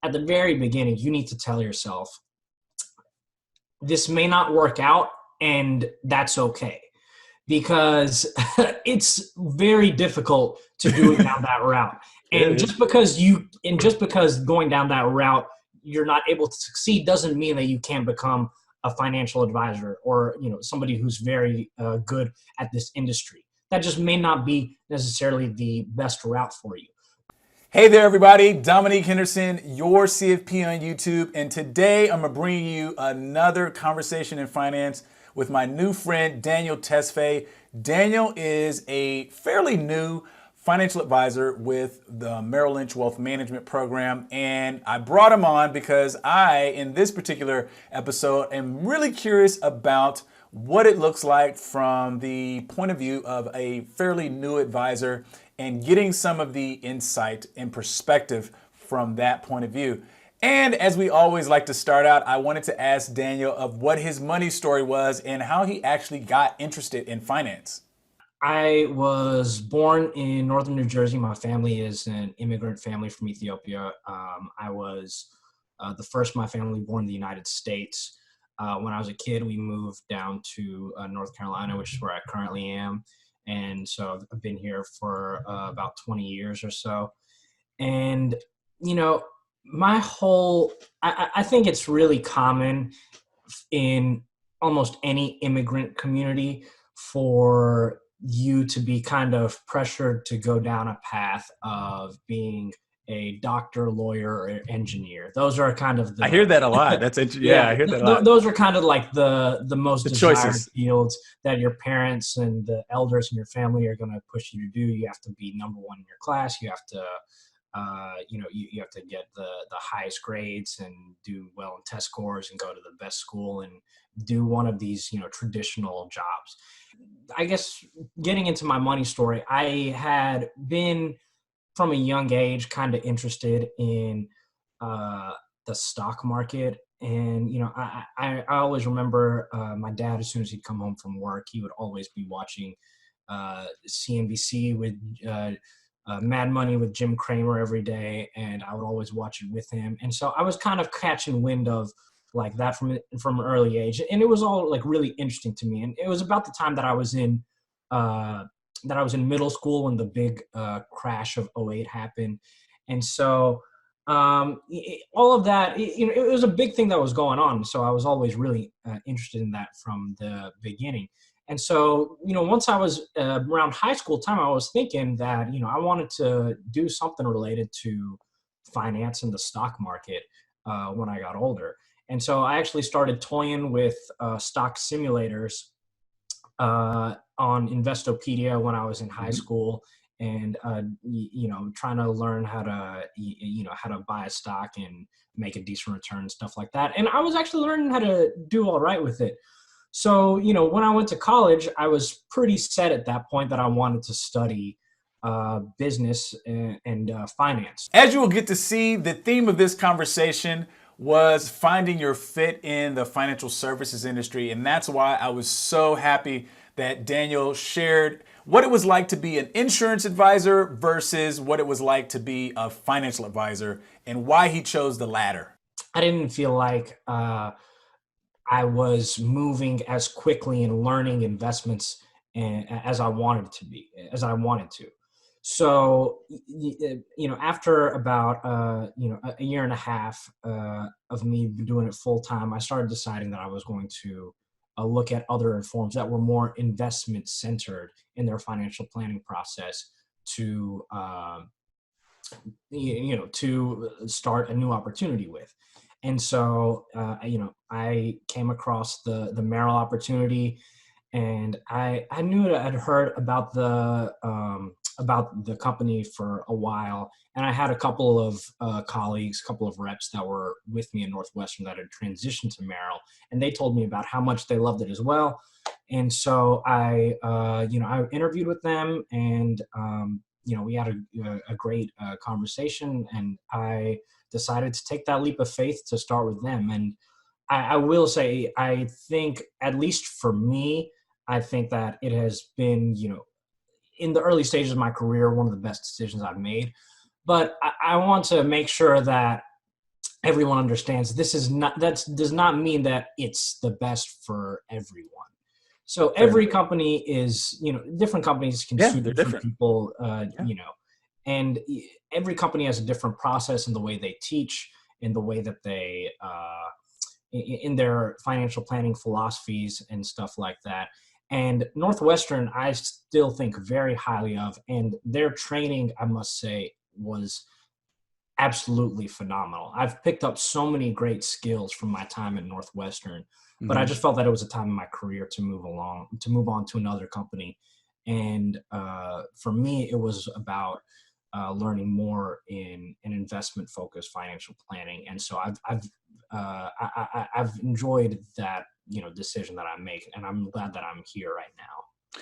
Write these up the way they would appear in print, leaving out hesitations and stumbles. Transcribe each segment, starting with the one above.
at the very beginning, you need to tell yourself, this may not work out, and that's okay. Because it's very difficult to do it down that route. And just because going down that route, you're not able to succeed doesn't mean that you can't become a financial advisor or, somebody who's very good at this industry. That just may not be necessarily the best route for you. Hey there, everybody. Dominique Henderson, your CFP on YouTube. And today I'm going to bring you another conversation in finance with my new friend, Daniel Tesfaye. Daniel is a fairly new financial advisor with the Merrill Lynch Wealth Management program. And I brought him on because in this particular episode, am really curious about what it looks like from the point of view of a fairly new advisor and getting some of the insight and perspective from that point of view. And as we always like to start out, I wanted to ask Daniel of what his money story was and how he actually got interested in finance. I was born in northern New Jersey. My family is an immigrant family from Ethiopia. I was the first of my family born in the United States. When I was a kid, we moved down to North Carolina, which is where I currently am. And so I've been here for about 20 years or so. And, I think it's really common in almost any immigrant community for you to be kind of pressured to go down a path of being a doctor, lawyer, or engineer. Those are kind of I hear that a lot. That's interesting. Yeah, I hear that a lot. Those are kind of like the most desired choices. Fields that your parents and the elders in your family are going to push you to do. You have to be number one in your class. You have to, you have to get the highest grades and do well in test scores and go to the best school and do one of these, traditional jobs. I guess getting into my money story, I had been from a young age kind of interested in the stock market. And, I always remember my dad, as soon as he'd come home from work, he would always be watching CNBC with Mad Money with Jim Cramer every day. And I would always watch it with him. And so I was kind of catching wind of like that from an early age. And it was all like really interesting to me. And it was about the time that I was in middle school when the big crash of '08 happened. And so all of that, it was a big thing that was going on. So I was always really interested in that from the beginning. And so, once I was around high school time, I was thinking that, I wanted to do something related to finance and the stock market when I got older. And so I actually started toying with stock simulators on Investopedia when I was in high school, and trying to learn how to buy a stock and make a decent return, stuff like that. And I was actually learning how to do all right with it. So when I went to college, I was pretty set at that point that I wanted to study business and finance. As you will get to see, the theme of this conversation was finding your fit in the financial services industry. And that's why I was so happy that Daniel shared what it was like to be an insurance advisor versus what it was like to be a financial advisor and why he chose the latter. I didn't feel like I was moving as quickly and learning investments as I wanted to. So, after about, a year and a half of me doing it full time, I started deciding that I was going to look at other forms that were more investment centered in their financial planning process to, to start a new opportunity with. And so, I came across the Merrill opportunity, and I knew that I'd heard about the company for a while. And I had a couple of colleagues, a couple of reps that were with me in Northwestern that had transitioned to Merrill, and they told me about how much they loved it as well. And so I interviewed with them, and we had a great conversation, and I decided to take that leap of faith to start with them. And I will say, I think, at least for me, I think that it has been, in the early stages of my career, one of the best decisions I've made. But I want to make sure that everyone understands this is not, that does not mean that it's the best for everyone. So Fair enough. every company is, different companies can Yeah, suit they're different different. people, Yeah. and every company has a different process in the way they teach, in the way that they, in their financial planning philosophies and stuff like that. And Northwestern, I still think very highly of, and their training, I must say, was absolutely phenomenal. I've picked up so many great skills from my time at Northwestern, but I Hmm. just felt that it was a time in my career to move on to another company. And for me, it was about learning more in an investment focused financial planning. And so I've enjoyed that, decision that I make, and I'm glad that I'm here right now.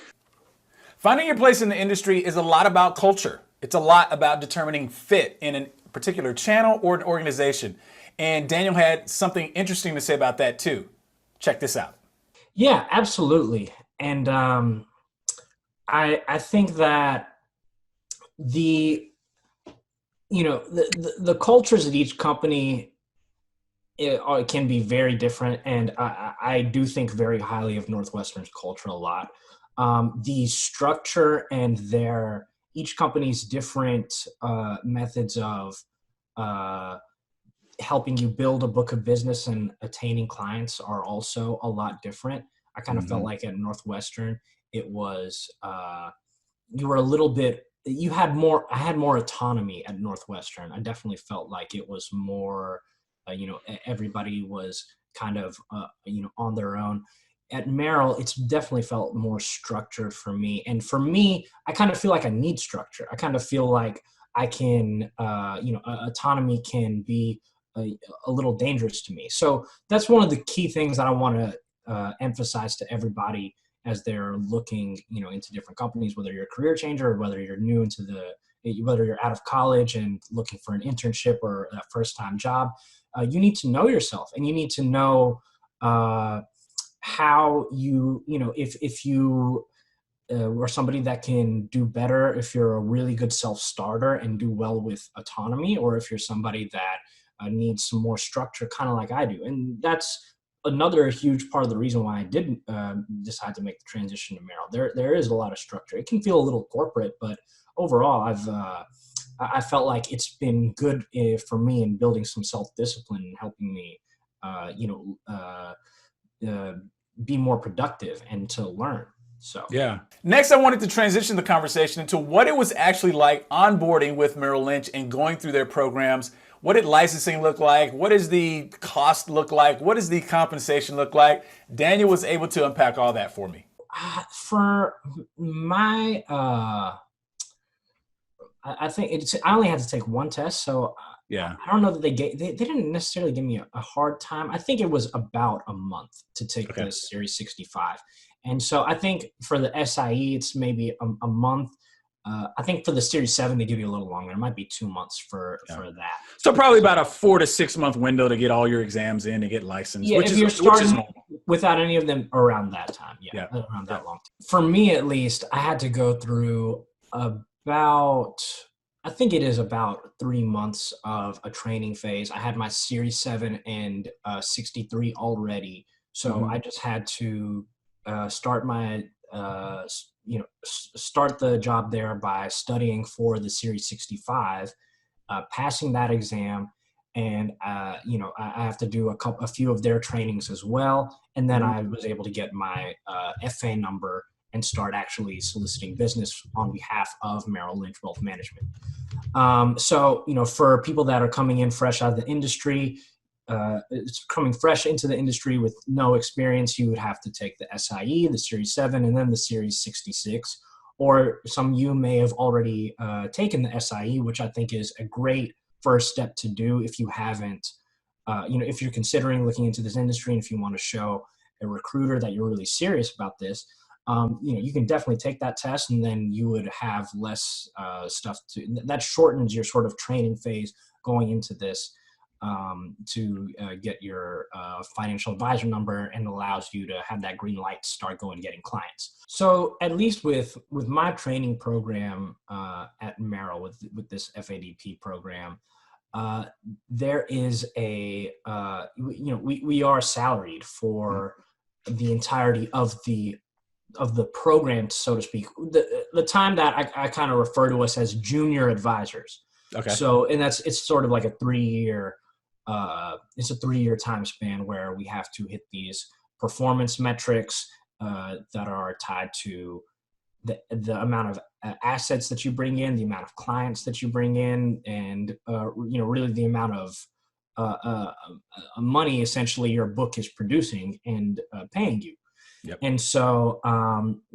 Finding your place in the industry is a lot about culture. It's a lot about determining fit in a particular channel or an organization. And Daniel had something interesting to say about that too. Check this out. Yeah, absolutely. And I think that the the cultures at each company, can be very different, and I do think very highly of Northwestern's culture a lot. The structure and their each company's different methods of uh, helping you build a book of business and attaining clients are also a lot different. I kind of felt Hmm. like at Northwestern, it was you were a little bit, you had more, I had more autonomy at Northwestern. I definitely felt like it was more, everybody was kind of, on their own. At Merrill, it's definitely felt more structured for me. And for me, I kind of feel like I need structure. I kind of feel like I can, autonomy can be a little dangerous to me. So that's one of the key things that I want to emphasize to everybody as they're looking, into different companies, whether you're a career changer or whether you're new into whether you're out of college and looking for an internship or a first time job. You need to know yourself, and you need to know how if you or somebody that can do better, if you're a really good self-starter and do well with autonomy, or if you're somebody that needs some more structure, kind of like I do. And that's another huge part of the reason why I didn't decide to make the transition to Merrill. There is a lot of structure. It can feel a little corporate, but overall, I felt like it's been good for me in building some self-discipline and helping me, uh, you know, uh, uh, be more productive and to learn. So. Yeah. Next, I wanted to transition the conversation into what it was actually like onboarding with Merrill Lynch and going through their programs. What did licensing look like? What does the cost look like? What does the compensation look like? Daniel was able to unpack all that for me. For my, I think I only had to take one test, so Yeah. I don't know that they didn't necessarily give me a hard time. I think it was about a month to take Okay. the Series 65, and so I think for the SIE it's maybe a month. I think for the Series 7 they give you a little longer. It might be 2 months Yeah. for that. So probably So about a 4 to 6 month window to get all your exams in and get licensed, yeah, which if is you're which is starting normal. without any of them around that time, yeah, Yeah. around Yeah. that long. For me, at least, I had to go through about, I think it is about 3 months of a training phase. I had my Series 7 and 63 already, so Hmm. I just had to start my start the job there by studying for the Series 65, passing that exam, and I have to do a few of their trainings as well, and then Hmm. I was able to get my FA number and start actually soliciting business on behalf of Merrill Lynch Wealth Management. So for people that are coming in fresh out of the industry, it's coming fresh into the industry with no experience, you would have to take the SIE, the Series 7, and then the Series 66. Or some you may have already taken the SIE, which I think is a great first step to do if you haven't, if you're considering looking into this industry and if you want to show a recruiter that you're really serious about this. You can definitely take that test, and then you would have less stuff that shortens your sort of training phase going into this, to get your financial advisor number, and allows you to have that green light to start going getting clients. So at least with my training program at Merrill, with this FADP program, there is we are salaried for the entirety of the program, so to speak. The time that I kind of refer to us as junior advisors. Okay. So, and it's sort of like a 3-year, it's a 3-year time span where we have to hit these performance metrics that are tied to the amount of assets that you bring in, the amount of clients that you bring in, and really the amount of money essentially your book is producing and paying you. Yep. And so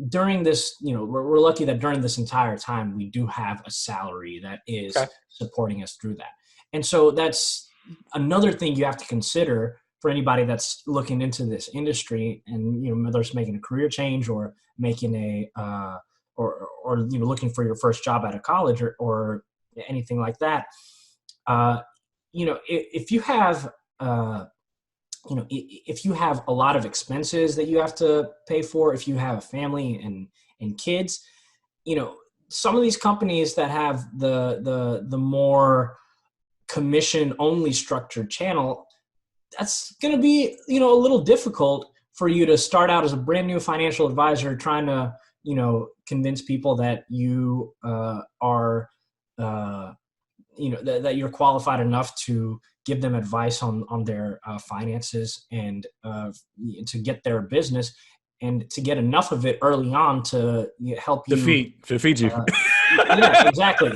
during this, we're lucky that during this entire time we do have a salary that is supporting us through that. And so that's another thing you have to consider for anybody that's looking into this industry, and whether it's making a career change or making or looking for your first job out of college or anything like that. If you have if you have a lot of expenses that you have to pay for, if you have a family and kids, some of these companies that have the more commission only structured channel, that's going to be, a little difficult for you to start out as a brand new financial advisor trying to, convince people that you are, that you're qualified enough to give them advice on their finances and to get their business and to get enough of it early on to help you feed you. Yeah, exactly.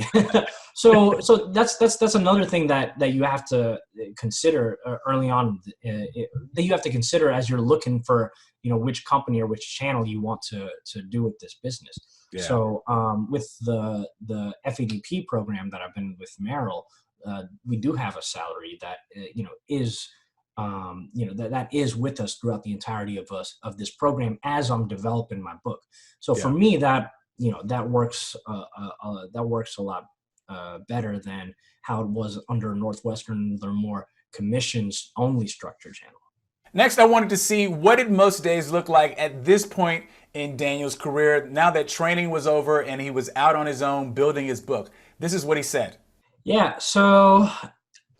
So that's another thing that you have to consider early on, that you have to consider as you're looking for which company or which channel you want to do with this business. Yeah. So with the FADP program that I've been with Merrill, we do have a salary that is that is with us throughout the entirety of this program as I'm developing my book. So for me, that that works a lot better than how it was under Northwestern, their more commissions only structure channel. Next, I wanted to see, what did most days look like at this point in Daniel's career, now that training was over and he was out on his own building his book? This is what he said. Yeah, so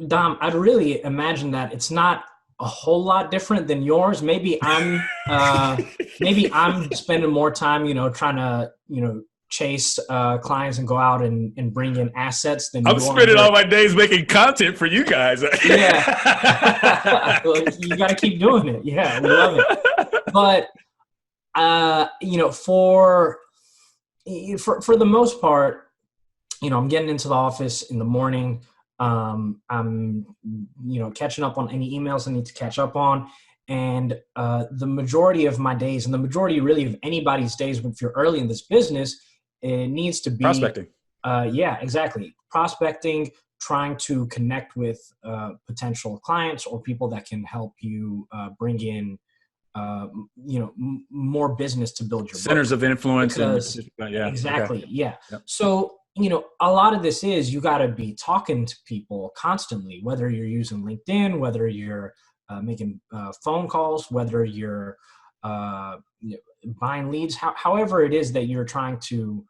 Dom, I'd really imagine that it's not a whole lot different than yours. Maybe I'm spending more time, trying to, chase clients and go out and bring in assets than I'm spending all my days making content for you guys. Yeah. Well, you got to keep doing it. Yeah, we love it. But, for the most part, I'm getting into the office in the morning. I'm, catching up on any emails I need to catch up on. And the majority of my days, and the majority really of anybody's days, if you're early in this business, it needs to be prospecting. Yeah, exactly. Prospecting, trying to connect with potential clients or people that can help you bring in, more business to build your centers of influence. Exactly. Okay. Yeah. Yep. So, a lot of this is you got to be talking to people constantly, whether you're using LinkedIn, whether you're making phone calls, whether you're buying leads, however it is that you're trying to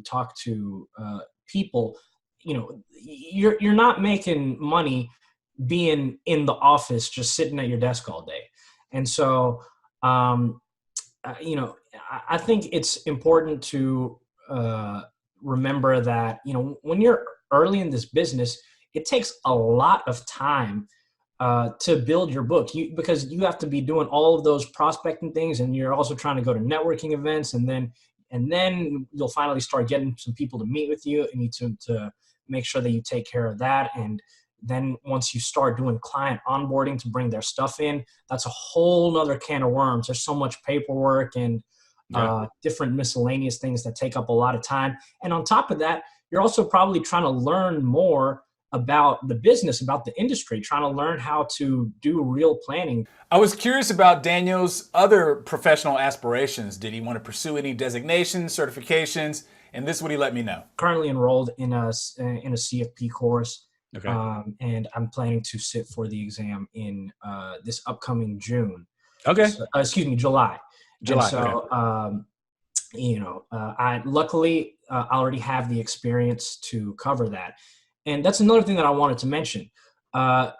talk to people. You're not making money being in the office just sitting at your desk all day. And so I think it's important to remember that when you're early in this business, it takes a lot of time to build your book, because you have to be doing all of those prospecting things, and you're also trying to go to networking events, and then you'll finally start getting some people to meet with you, and you to make sure that you take care of that. And then once you start doing client onboarding to bring their stuff in, that's a whole nother can of worms. There's so much paperwork and different miscellaneous things that take up a lot of time. And on top of that, you're also probably trying to learn more about the business, about the industry, trying to learn how to do real planning. I was curious about Daniel's other professional aspirations. Did he want to pursue any designations, certifications? And this is what he let me know. Currently enrolled in a CFP course. Okay. And I'm planning to sit for the exam in this upcoming June. Okay. So, July. July. And so, okay. I luckily I already have the experience to cover that. And that's another thing that I wanted to mention. Uh,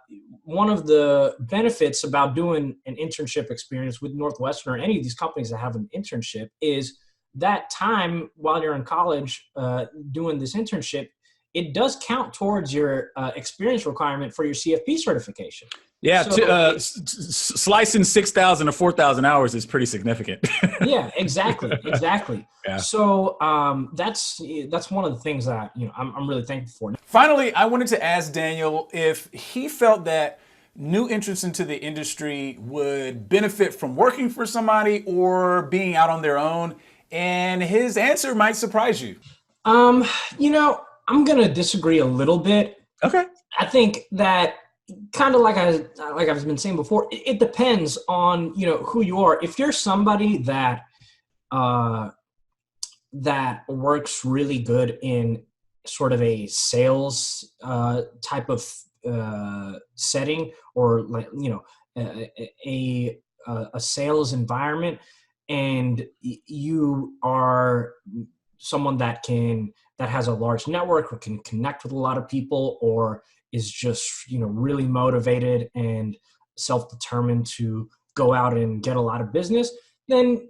One of the benefits about doing an internship experience with Northwestern or any of these companies that have an internship is that time while you're in college doing this internship, it does count towards your experience requirement for your CFP certification. Yeah, So slicing 6,000 or 4,000 hours is pretty significant. yeah, exactly. Yeah. So that's one of the things that I'm really thankful for. Finally, I wanted to ask Daniel if he felt that new entrants into the industry would benefit from working for somebody or being out on their own, and his answer might surprise you. Um, I'm gonna disagree a little bit. Okay. I think that kind of like I've been saying before, it depends on who you are. If you're somebody uh, that works really good in sort of a sales type of setting, or like a a sales environment, and you are someone that has a large network or can connect with a lot of people, or is just really motivated and self-determined to go out and get a lot of business, then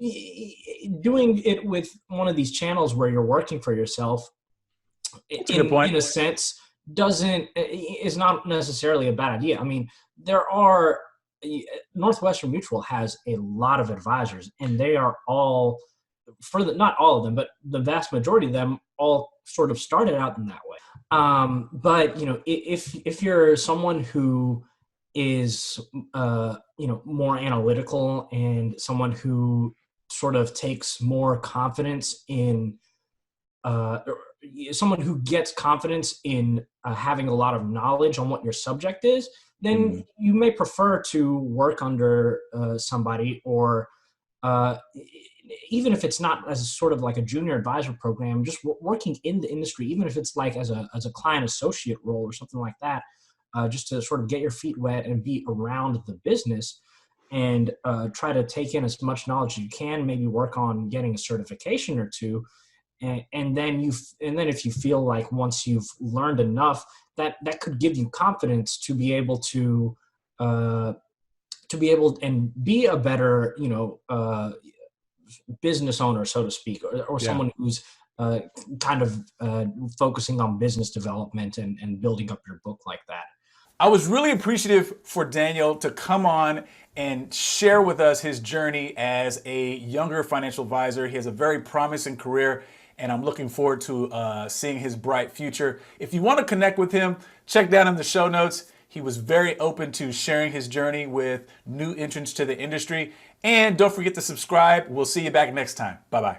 doing it with one of these channels where you're working for yourself That's a good point. in a sense doesn't is not necessarily a bad idea. I mean, there are Northwestern Mutual has a lot of advisors, and they are all, not all of them, but the vast majority of them all sort of started out in that way. But if you're someone who is more analytical, and someone who sort of takes more confidence in or someone who gets confidence in having a lot of knowledge on what your subject is, then you may prefer to work under somebody, or uh, even if it's not as sort of like a junior advisor program, just working in the industry, even if it's like as a client associate role or something like that, just to sort of get your feet wet and be around the business, and try to take in as much knowledge as you can, maybe work on getting a certification or two. And then if you feel like once you've learned enough, that could give you confidence to be able and be a better business owner, so to speak, or Yeah. someone who's kind of focusing on business development and building up your book like that. I was really appreciative for Daniel to come on and share with us his journey as a younger financial advisor. He has a very promising career, and I'm looking forward to seeing his bright future. If you want to connect with him, check down in the show notes. He was very open to sharing his journey with new entrants to the industry. And don't forget to subscribe. We'll see you back next time. Bye-bye.